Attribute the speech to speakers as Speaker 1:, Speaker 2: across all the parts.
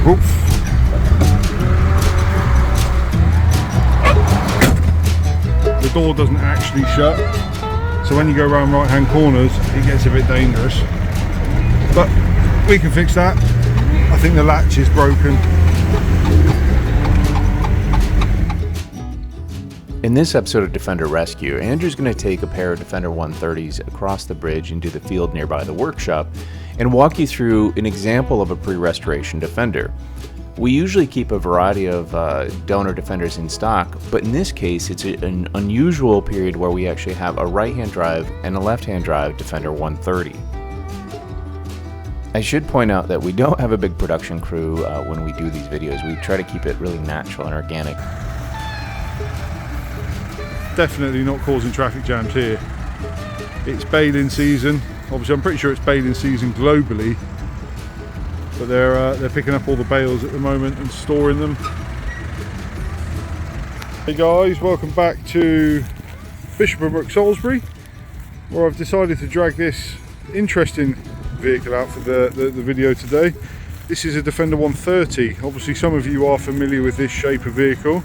Speaker 1: Oof. The door doesn't actually shut, so when you go around right hand corners it gets a bit dangerous, but we can fix that. I think the latch is broken.
Speaker 2: In this episode of Defender Rescue, Andrew's going to take a pair of Defender 130's across the bridge into the field nearby the workshop and walk you through an example of a pre-restoration Defender. We usually keep a variety of donor Defenders in stock, but in this case it's an unusual period where we actually have a right-hand drive and a left-hand drive Defender 130. I should point out that we don't have a big production crew when we do these videos. We try to keep it really natural and organic.
Speaker 1: Definitely not causing traffic jams here. It's baling season. Obviously I'm pretty sure it's baling season globally, but they're picking up all the bales at the moment and storing them. Hey guys, welcome back to Bishop+Rook Salisbury, where I've decided to drag this interesting vehicle out for the video today. This is a Defender 130. Obviously some of you are familiar with this shape of vehicle.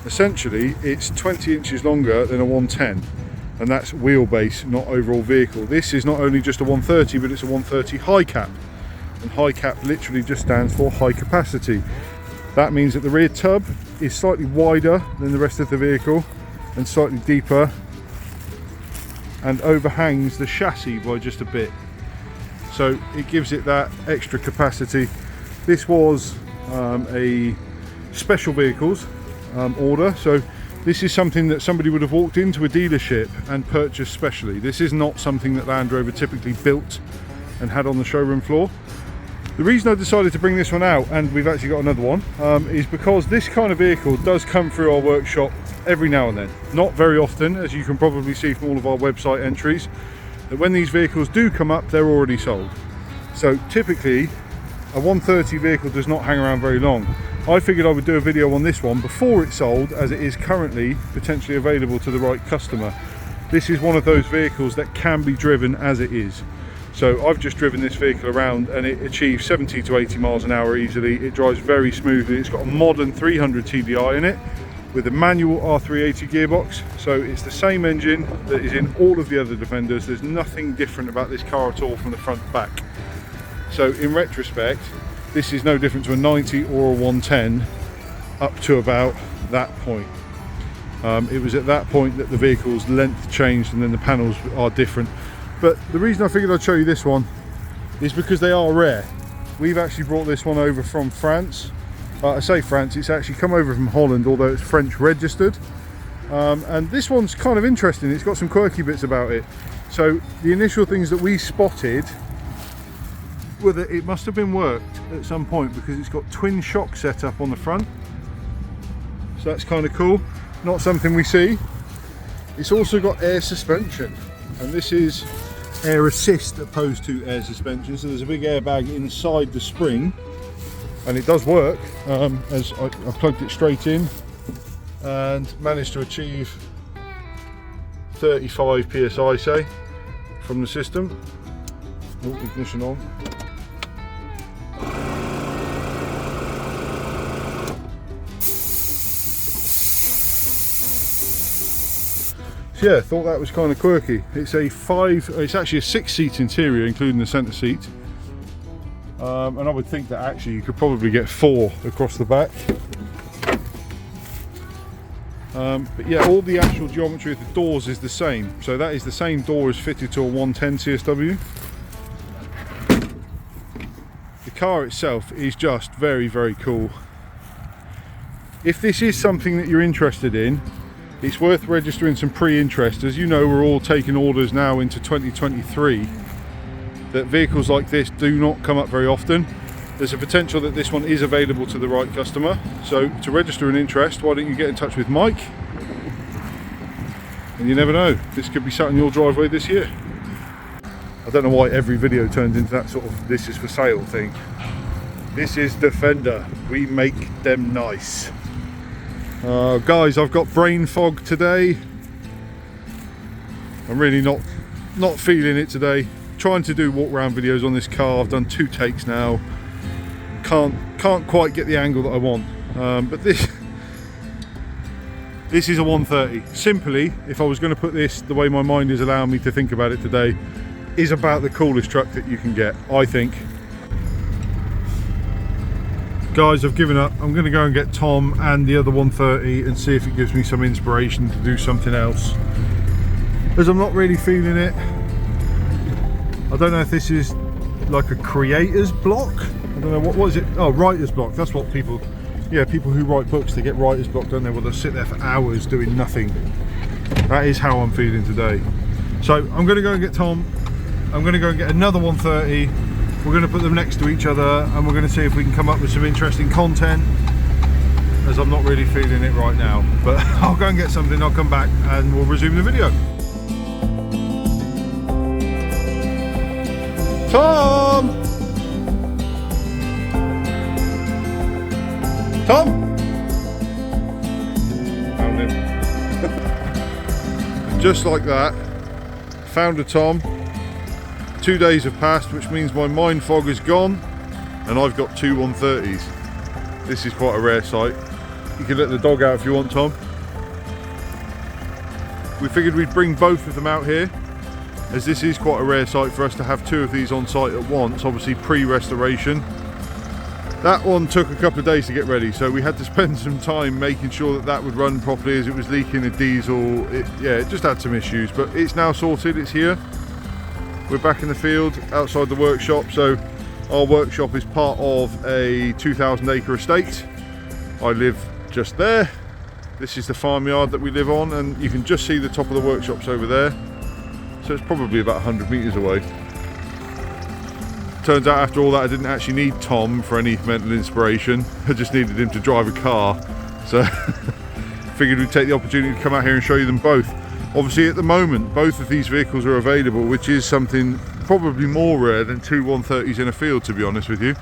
Speaker 1: Essentially it's 20 inches longer than a 110, and that's wheelbase, not overall vehicle. This is not only just a 130, but it's a 130 high cap, and high cap literally just stands for high capacity. That means that the rear tub is slightly wider than the rest of the vehicle and slightly deeper, and overhangs the chassis by just a bit, so it gives it that extra capacity. This was a special vehicles order, so this is something that somebody would have walked into a dealership and purchased specially. This is not something that Land Rover typically built and had on the showroom floor. The reason I decided to bring this one out, and we've actually got another one, is because this kind of vehicle does come through our workshop every now and then. Not very often, as you can probably see from all of our website entries, that when these vehicles do come up, they're already sold. So typically a 130 vehicle does not hang around very long. I figured I would do a video on this one before it's sold, as it is currently potentially available to the right customer. This is one of those vehicles that can be driven as it is. So I've just driven this vehicle around and it achieves 70 to 80 miles an hour easily. It drives very smoothly. It's got a modern 300 TDI in it with a manual R380 gearbox. So it's the same engine that is in all of the other Defenders. There's nothing different about this car at all from the front to back. So in retrospect, this is no different to a 90 or a 110 up to about that point. It was at that point that the vehicle's length changed, and then the panels are different. But the reason I figured I'd show you this one is because they are rare. We've actually brought this one over from France. I say France, it's actually come over from Holland, although it's French registered. And this one's kind of interesting. It's got some quirky bits about it. So the initial things that we spotted were that it must have been worked at some point, because it's got twin shock set up on the front. So that's kind of cool. Not something we see. It's also got air suspension, and this is air assist opposed to air suspension. So there's a big airbag inside the spring, and it does work. As I plugged it straight in and managed to achieve 35 psi, say, from the system. Oh, ignition on. So yeah, thought that was kind of quirky. It's actually a 6-seat interior, including the centre seat. And I would think that actually you could probably get 4 across the back. But yeah, all the actual geometry of the doors is the same. So that is the same door as fitted to a 110 CSW. The car itself is just very, very cool. If this is something that you're interested in, it's worth registering some pre-interest. As you know, we're all taking orders now into 2023. That vehicles like this do not come up very often. There's a potential that this one is available to the right customer. So to register an interest, why don't you get in touch with Mike? And you never know, this could be sat in your driveway this year. I don't know why every video turns into that sort of this is for sale thing. This is Defender. We make them nice. Guys, I've got brain fog today. I'm really not feeling it today. Trying to do walk around videos on this car. I've done 2 takes now. can't quite get the angle that I want. But this is a 130. Simply, if I was going to put this the way my mind is allowing me to think about it today, is about the coolest truck that you can get, I think. Guys, I've given up. I'm going to go and get Tom and the other 130 and see if it gives me some inspiration to do something else, as I'm not really feeling it. I don't know if this is like a creator's block. I don't know, what is it? Oh, writer's block. That's what people, yeah, people who write books, they get writer's block, don't they? Well, they'll sit there for hours doing nothing. That is how I'm feeling today. So I'm going to go and get Tom. I'm going to go and get another 130. We're going to put them next to each other and we're going to see if we can come up with some interesting content, as I'm not really feeling it right now. But I'll go and get something, I'll come back and we'll resume the video. Tom! Tom! Found him. Just like that, found a Tom. 2 days have passed, which means my mind fog is gone and I've got two 130s. This is quite a rare sight. You can let the dog out if you want, Tom. We figured we'd bring both of them out here, as this is quite a rare sight for us to have two of these on site at once, obviously pre-restoration. That one took a couple of days to get ready, so we had to spend some time making sure that that would run properly, as it was leaking the diesel. It just had some issues, but it's now sorted, it's here. We're back in the field outside the workshop. So our workshop is part of a 2,000 acre estate. I live just there. This is the farmyard that we live on, and you can just see the top of the workshops over there. So it's probably about 100 meters away. Turns out after all that I didn't actually need Tom for any mental inspiration. I just needed him to drive a car. So figured we'd take the opportunity to come out here and show you them both. Obviously at the moment both of these vehicles are available, which is something probably more rare than two 130s in a field, to be honest with you.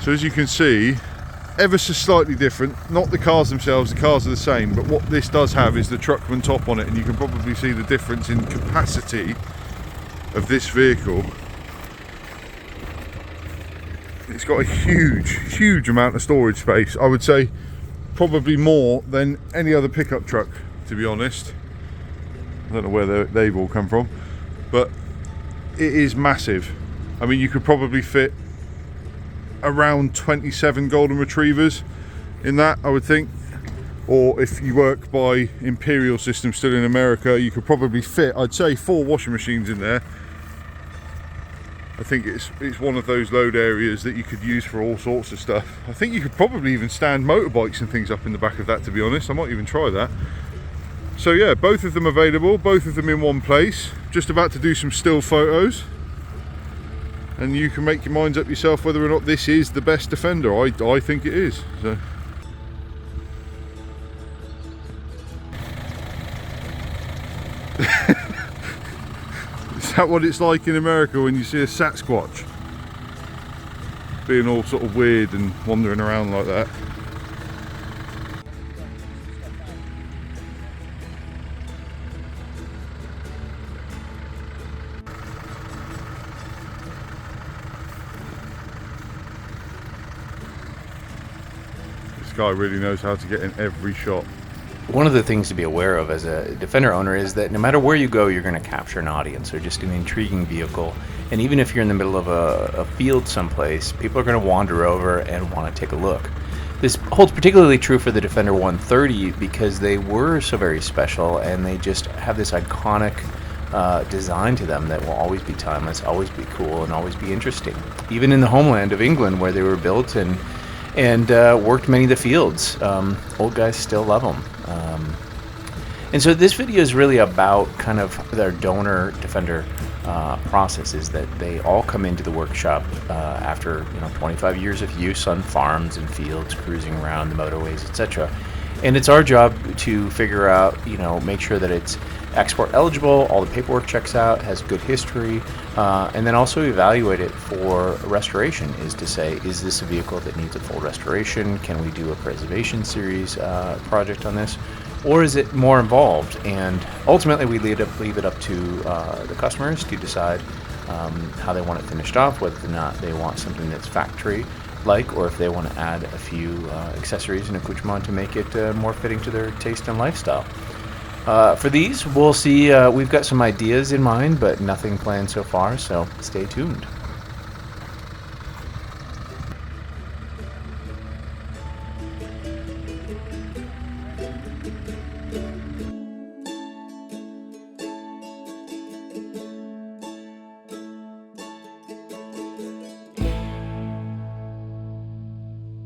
Speaker 1: So as you can see, ever so slightly different, not the cars themselves, the cars are the same, but what this does have is the Truckman top on it, and you can probably see the difference in capacity of this vehicle. It's got a huge amount of storage space. I would say probably more than any other pickup truck, to be honest. I don't know where they've all come from, but it is massive. I mean, you could probably fit around 27 golden retrievers in that, I would think. Or if you work by Imperial system still in America, you could probably fit, I'd say, 4 washing machines in there. I think it's one of those load areas that you could use for all sorts of stuff. I think you could probably even stand motorbikes and things up in the back of that, to be honest. I might even try that. So yeah, both of them available, both of them in one place. Just about to do some still photos, and you can make your minds up yourself whether or not this is the best Defender. I think it is. So is that what it's like in America when you see a Sasquatch being all sort of weird and wandering around like that? This guy really knows how to get in every shot.
Speaker 2: One of the things to be aware of as a Defender owner is that no matter where you go, you're going to capture an audience or just an intriguing vehicle. And even if you're in the middle of a field someplace, people are going to wander over and want to take a look. This holds particularly true for the Defender 130 because they were so very special, and they just have this iconic design to them that will always be timeless, always be cool, and always be interesting. Even in the homeland of England, where they were built and worked many of the fields, old guys still love them. And so this video is really about kind of their donor Defender processes, that they all come into the workshop after 25 years of use on farms and fields, cruising around the motorways, etc. And it's our job to figure out, make sure that it's export eligible, all the paperwork checks out, has good history, and then also evaluate it for restoration, is to say, is this a vehicle that needs a full restoration? Can we do a preservation series project on this? Or is it more involved? And ultimately we leave it up to the customers to decide how they want it finished off, whether or not they want something that's factory-like, or if they want to add a few accessories and accoutrements to make it more fitting to their taste and lifestyle. For these, we'll see. We've got some ideas in mind, but nothing planned so far, so stay tuned.